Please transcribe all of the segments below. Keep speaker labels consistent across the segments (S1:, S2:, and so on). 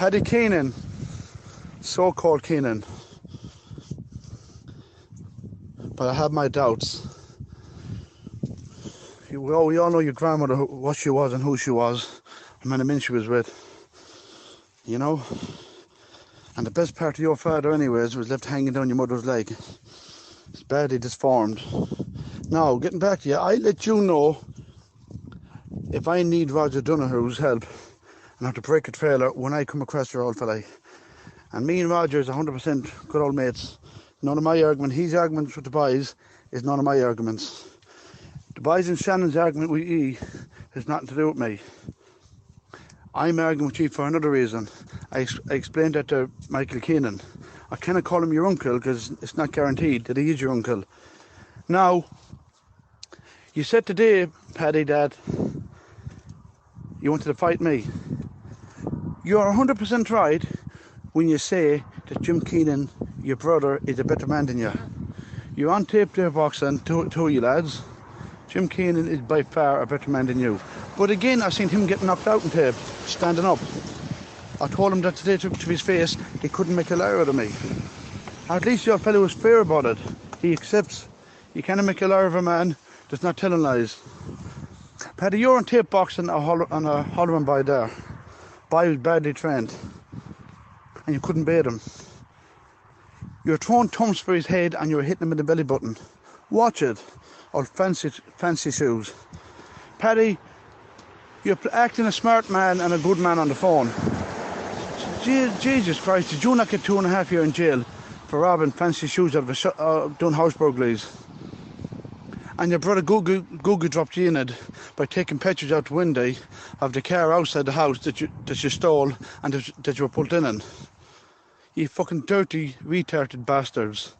S1: Paddy Keenan, so-called Keenan, but I have my doubts. We all know your grandmother, what she was and who she was, and many men she was with, you know. And the best part of your father anyways was left hanging down your mother's leg. It's badly disformed. Now, getting back to you, I let you know if I need Roger Donahue's help and have to break a trailer when I come across your old fella. And me and Roger is 100% good old mates. None of my argument, his arguments with the boys is none of my arguments. The boys and Shannon's argument with E has nothing to do with me. I'm arguing with you for another reason. I explained that to Michael Keenan. I cannot call him your uncle because it's not guaranteed that he is your uncle. Now, you said today, Paddy, that you wanted to fight me. You're 100% right when you say that Jim Keenan, your brother, is a better man than you. You're on tape there boxing, two of you lads. Jim Keenan is by far a better man than you. But again, I've seen him get knocked out in tape, standing up. I told him that today to his face, he couldn't make a liar out of me. At least your fellow was fair about it. He accepts. You can't make a liar of a man that's not telling lies. Paddy, you're on tape boxing on a Holloman boy there. Boy was badly trained. And you couldn't beat him. You're throwing thumps for his head and you're hitting him in the belly button. Watch it. Or fancy shoes. Paddy, you're acting a smart man and a good man on the phone. Jesus Christ, did you not get 2.5 years in jail for robbing fancy shoes out of doing house burglaries? And your brother Google dropped you in it by taking pictures out the window of the car outside the house that you stole and that you were pulled in. You fucking dirty, retarded bastards.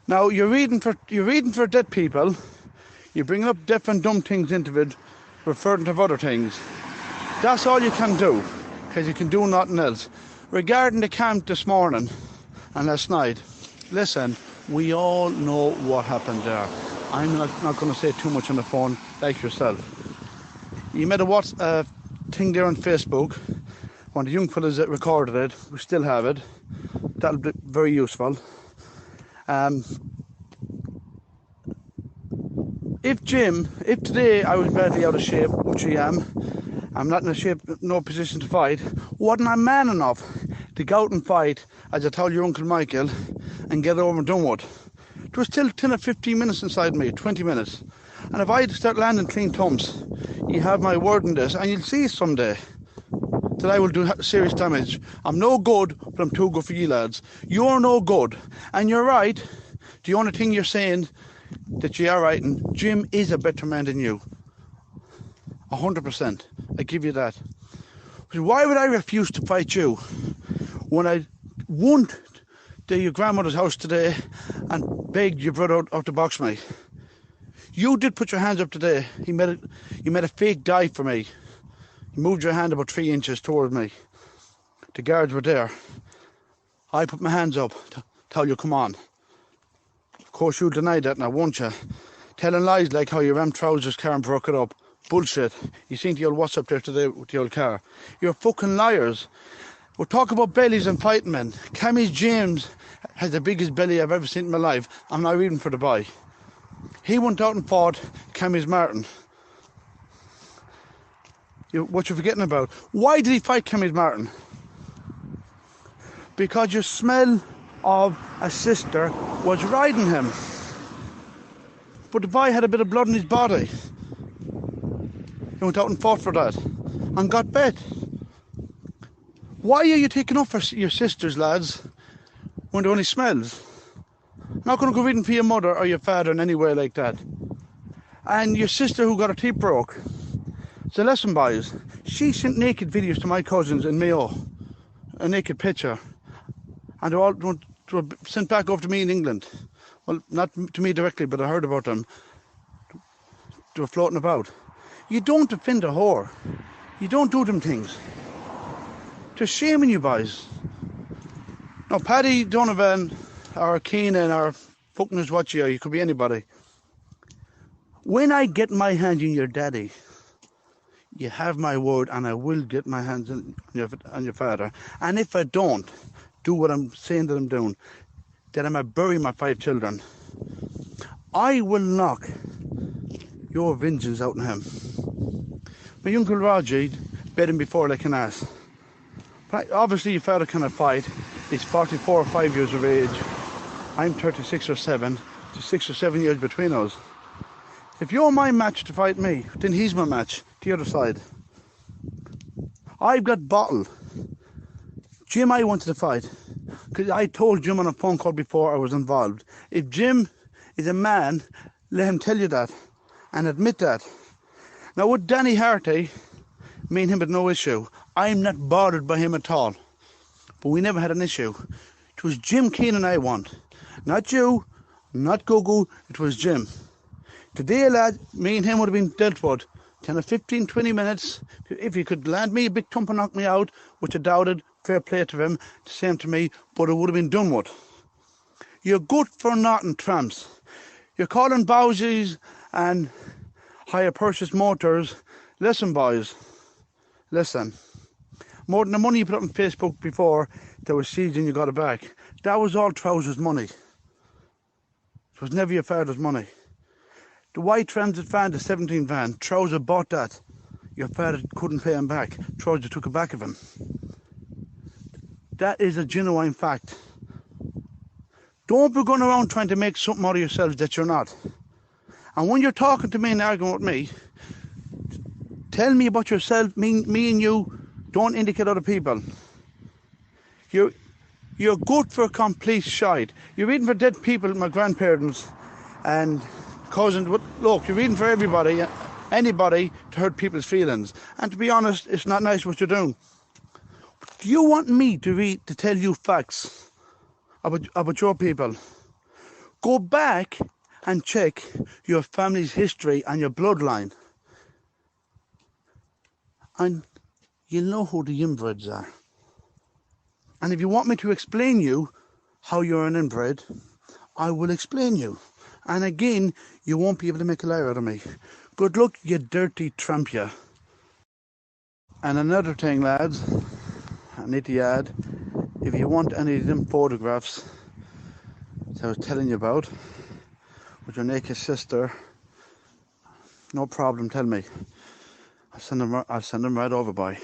S1: Now you're reading for dead people. You're bringing up deaf and dumb things into it, referring to other things. That's all you can do, because you can do nothing else. Regarding the camp this morning and last night, listen, we all know what happened there. I'm not going to say too much on the phone, like yourself. You made a thing there on Facebook. One of the young fellas that recorded it, we still have it. That'll be very useful. If today I was badly out of shape, which I am, I'm not in a shape, no position to fight, wasn't I man enough to go out and fight, as I told your Uncle Michael, and get over and done with? There was still 10 or 15 minutes inside me, 20 minutes. And if I had to start landing clean thumps, you have my word in this, and you'll see someday that I will do serious damage. I'm no good, but I'm too good for you lads. You're no good. And you're right. The only thing you're saying that you are right, and Jim is a better man than you. 100%. I give you that. But why would I refuse to fight you when I went to your grandmother's house today and begged your brother out to box me? You did put your hands up today. You made a fake dive for me. You moved your hand about 3 inches towards me. The guards were there. I put my hands up to tell you, come on. Of course you denied that now, won't you? Telling lies like how your rammed trousers car and broke it up. Bullshit. You seen the old what's up there today with the old car. You're fucking liars. We're talking about bellies and fighting men. Cammy James has the biggest belly I've ever seen in my life. I'm not reading for the boy. He went out and fought Cammy's Martin. What you're forgetting about. Why did he fight Cammy's Martin? Because your smell of a sister was riding him. But the boy had a bit of blood in his body. He went out and fought for that and got bet. Why are you taking up for your sisters, lads, when there only smells? I'm not going to go reading for your mother or your father in any way like that. And your sister who got her teeth broke. So listen, boys, she sent naked videos to my cousins in Mayo, a naked picture, and they were sent back over to me in England. Well, not to me directly, but I heard about them. They were floating about. You don't defend a whore. You don't do them things. They're shaming you, boys. Now, Paddy Donovan, or Keenan, or fucking knows what you are, you could be anybody. When I get my hand in your daddy, You have my word, and I will get my hands on your father. And if I don't do what I'm saying that I'm doing, then I might bury my 5 children. I will knock your vengeance out on him. My uncle Roger bet him before like an ass. But obviously your father cannot fight. He's 44 or 5 years of age. I'm 36 or 7. There's 6 or 7 years between us. If you're my match to fight me, then he's my match, the other side. I've got bottle. Jim, I wanted to fight. Because I told Jim on a phone call before I was involved. If Jim is a man, let him tell you that. And admit that. Now with Danny Harty, me and him had no issue. I'm not bothered by him at all. But we never had an issue. It was Jim Keenan I want. Not you, not Gugu, it was Jim. Today, lad, me and him would have been dealt with. 10 or 15, 20 minutes. If he could land me a big thump and knock me out, which I doubted, fair play to him, the same to me, but it would have been done with. You're good for nothing, tramps. You're calling Bowsies and hire purchase motors. Listen, boys, listen. More than the money you put up on Facebook before, there was seeds and you got it back. That was all Trousers' money. It was never your father's money. The white Transit van, the 17 van, Trouser bought that. Your father couldn't pay him back. Trouser took it back of him. That is a genuine fact. Don't be going around trying to make something out of yourselves that you're not. And when you're talking to me and arguing with me, tell me about yourself. Me and you, don't indicate other people. You're good for complete shite. You're reading for dead people, my grandparents and cousins. Look, you're reading for everybody, anybody, to hurt people's feelings. And to be honest, it's not nice what you're doing. Do you want me to tell you facts about your people? Go back and check your family's history and your bloodline. And you'll know who the inbreds are. And if you want me to explain you how you're an inbred, I will explain you. And again, you won't be able to make a liar out of me. Good luck, you dirty tramp, you. And another thing, lads, I need to add, if you want any of them photographs that I was telling you about, with your naked sister, no problem, tell me. I'll send them right over by.